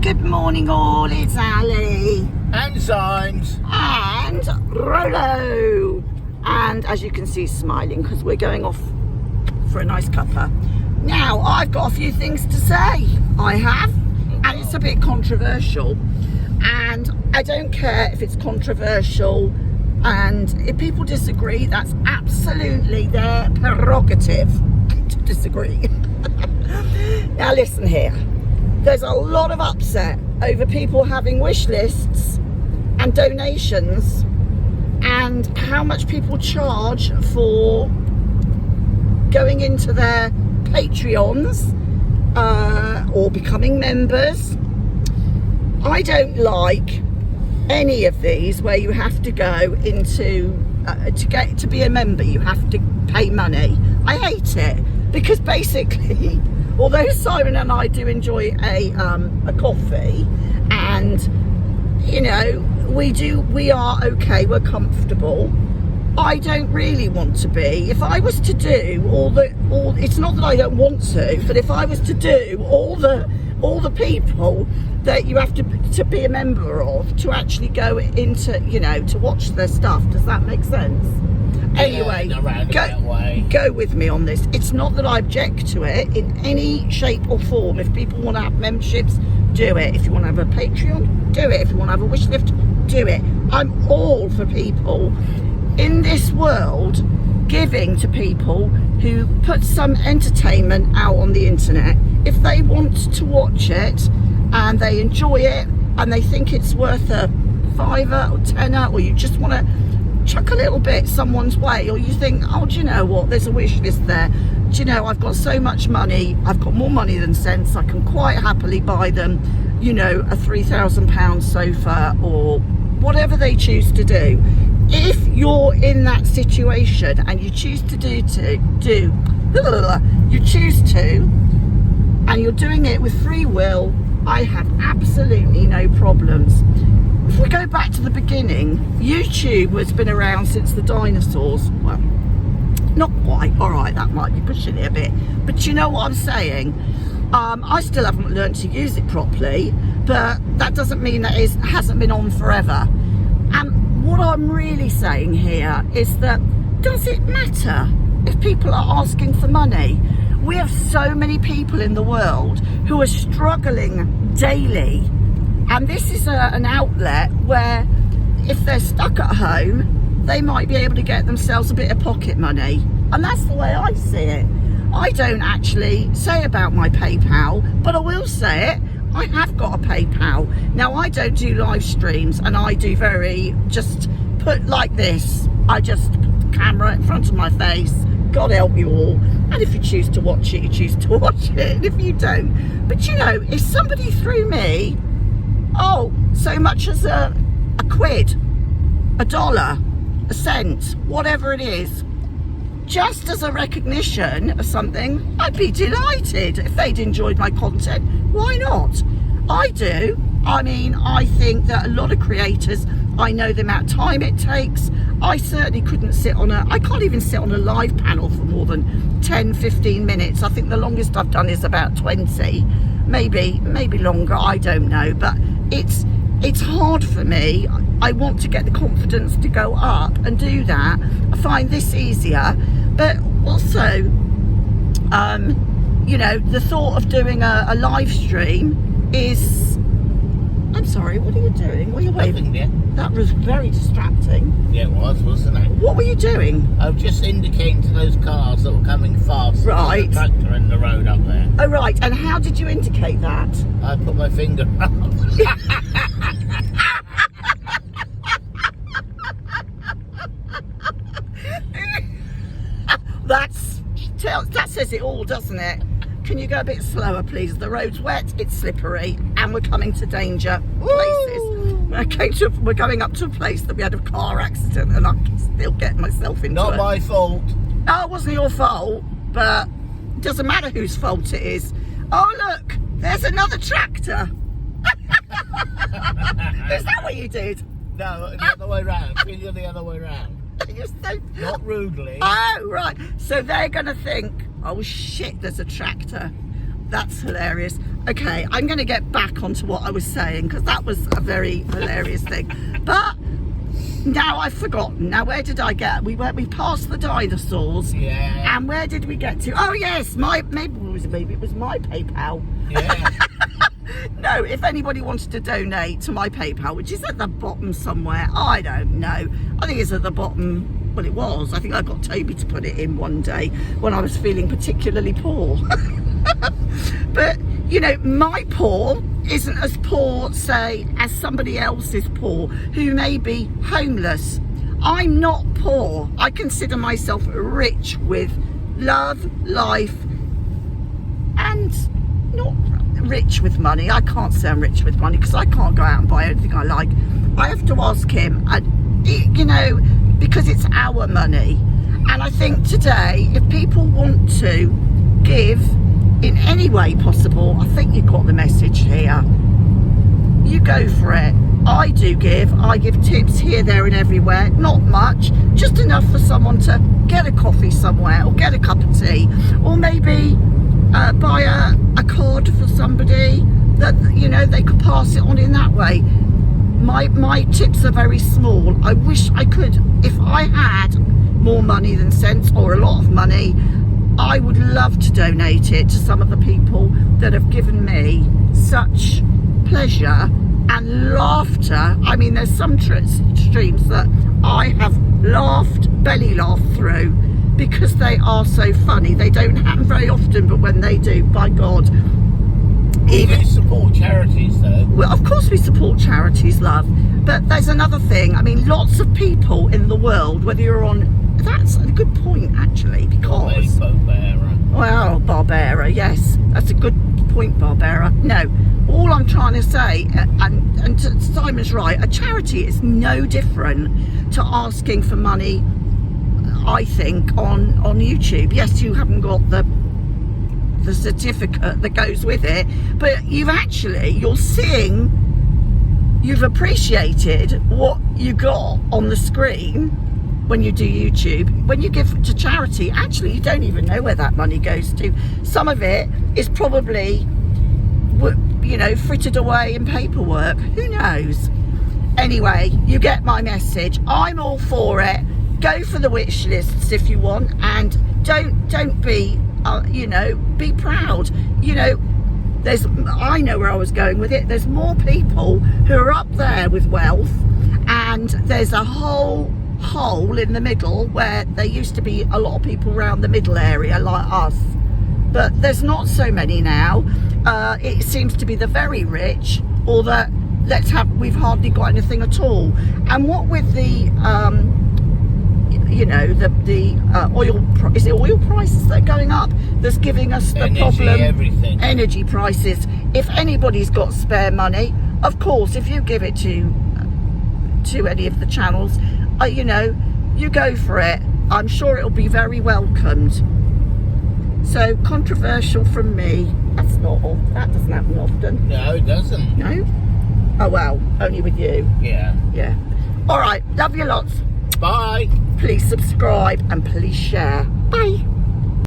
Good morning all, it's Ali And signs. and Rollo, and as you can see smiling because we're going off for a nice cuppa. Now I've got a few things to say, I have, and it's a bit controversial, and I don't care if it's controversial, and if people disagree, that's absolutely their prerogative to disagree. Now listen here, there's a lot of upset over people having wish lists and donations and how much people charge for going into their Patreons or becoming members. I don't like any of these where you have to go into to be a member you have to pay money. I hate it because basically, although Simon and I do enjoy a coffee, and you know we are okay, we're comfortable, I don't really want to be. If I was to do all it's not that I don't want to, but if I was to do all the people that you have to be a member of to actually go into, you know, to watch their stuff, does that make sense? Anyway, go with me on this. It's not that I object to it in any shape or form. If people want to have memberships, do it. If you want to have a Patreon, do it. If you want to have a wish list, do it. I'm all for people in this world giving to people who put some entertainment out on the internet. If they want to watch it and they enjoy it and they think it's worth a £5 or £10, or you just want to chuck a little bit someone's way, or you think, oh, do you know what, there's a wish list there, do you know, I've got so much money, I've got more money than sense, I can quite happily buy them, you know, a £3,000 sofa or whatever they choose to do. If you're in that situation and you choose to you choose to, and you're doing it with free will, I have absolutely no problems. If we go back to the beginning, YouTube has been around since the dinosaurs. Well, not quite, all right, that might be pushing it a bit, but you know what I'm saying. I still haven't learned to use it properly, but that doesn't mean that it hasn't been on forever. And what I'm really saying here is that, does it matter if people are asking for money? We have so many people in the world who are struggling daily, and this is an outlet where if they're stuck at home, they might be able to get themselves a bit of pocket money. And that's the way I see it. I don't actually say about my PayPal, but I will say it, I have got a PayPal. Now I don't do live streams, and I do just put like this. I just put the camera in front of my face. God help you all. And if you choose to watch it, you choose to watch it. And if you don't. But you know, if somebody threw me, oh, so much as a quid, $1, a cent, whatever it is, just as a recognition of something, I'd be delighted. If they'd enjoyed my content, why not? I do. I mean, I think that a lot of creators, I know the amount of time it takes. I certainly couldn't I can't even sit on a live panel for more than 10, 15 minutes. I think the longest I've done is about 20, maybe longer, I don't know. But it's hard for me. I want to get the confidence to go up and do that. I find this easier, but also, you know, the thought of doing a live stream is, I'm sorry, what are you doing? What are you waving? Yeah. That was very distracting. Yeah, it was, wasn't it? What were you doing? I was just indicating to those cars that were coming fast. Right. There's a tractor in the road up there. Oh, right. And how did you indicate that? I put my finger up. That says it all, doesn't it? Can you go a bit slower, please? The road's wet, it's slippery, and we're coming to danger places. We're going up to a place that we had a car accident, and I can still get myself into Not it. my fault. No, it wasn't your fault, but it doesn't matter whose fault it is. Oh, look, there's another tractor. Is that what you did? No, the other way round. Finger the other way round. You're so... Not rudely. Oh, right. So they're going to think, oh, shit, there's a tractor. That's hilarious. Okay, I'm going to get back onto what I was saying because that was a very hilarious thing. But now I've forgotten. Now, where did I get? We passed the dinosaurs. Yeah. And where did we get to? Oh yes, maybe it was my PayPal. Yeah. No, if anybody wanted to donate to my PayPal, which is at the bottom somewhere, I don't know. I think it's at the bottom. Well, it was. I think I got Toby to put it in one day when I was feeling particularly poor. But, you know, my poor isn't as poor, say, as somebody else's poor who may be homeless. I'm not poor. I consider myself rich with love, life, and not rich with money. I can't say I'm rich with money because I can't go out and buy anything I like. I have to ask him, you know, because it's our money. And I think today, if people want to give in any way possible, I think you've got the message here. You go for it. I do give. I give tips here, there and everywhere. Not much, just enough for someone to get a coffee somewhere or get a cup of tea, or maybe buy a card for somebody that, you know, they could pass it on in that way. My tips are very small. I wish I could, if I had more money than sense or a lot of money, I would love to donate it to some of the people that have given me such pleasure and laughter. I mean, there's some streams that I have laughed, belly laughed through, because they are so funny. They don't happen very often, but when they do, by God. We do support charities, though. Well, of course we support charities, love. But there's another thing. I mean, lots of people in the world, whether you're on... That's a good point, actually, because... Barbera. Well, Barbera, yes. That's a good point, Barbera. No, all I'm trying to say, and Simon's right, a charity is no different to asking for money, I think, on YouTube. Yes, you haven't got the certificate that goes with it, but you're seeing, you've appreciated what you got on the screen when you do YouTube. When you give to charity, actually you don't even know where that money goes to. Some of it is probably, you know, frittered away in paperwork. Who knows? Anyway, you get my message. I'm all for it. Go for the wish lists if you want, and don't be you know, be proud. You know, I know where I was going with it. There's more people who are up there with wealth, and there's a whole hole in the middle where there used to be a lot of people around the middle area like us, but there's not so many now. It seems to be the very rich, or that we've hardly got anything at all. And what with the you know, the oil prices that are going up, that's giving us the problem. Everything. Energy prices. If anybody's got spare money, of course, if you give it to any of the channels, you know, you go for it. I'm sure it'll be very welcomed. So, controversial from me. That doesn't happen often. No, it doesn't. No? Oh well, only with you. Yeah. Yeah. All right, love you lots. Bye. Please subscribe and please share. Bye.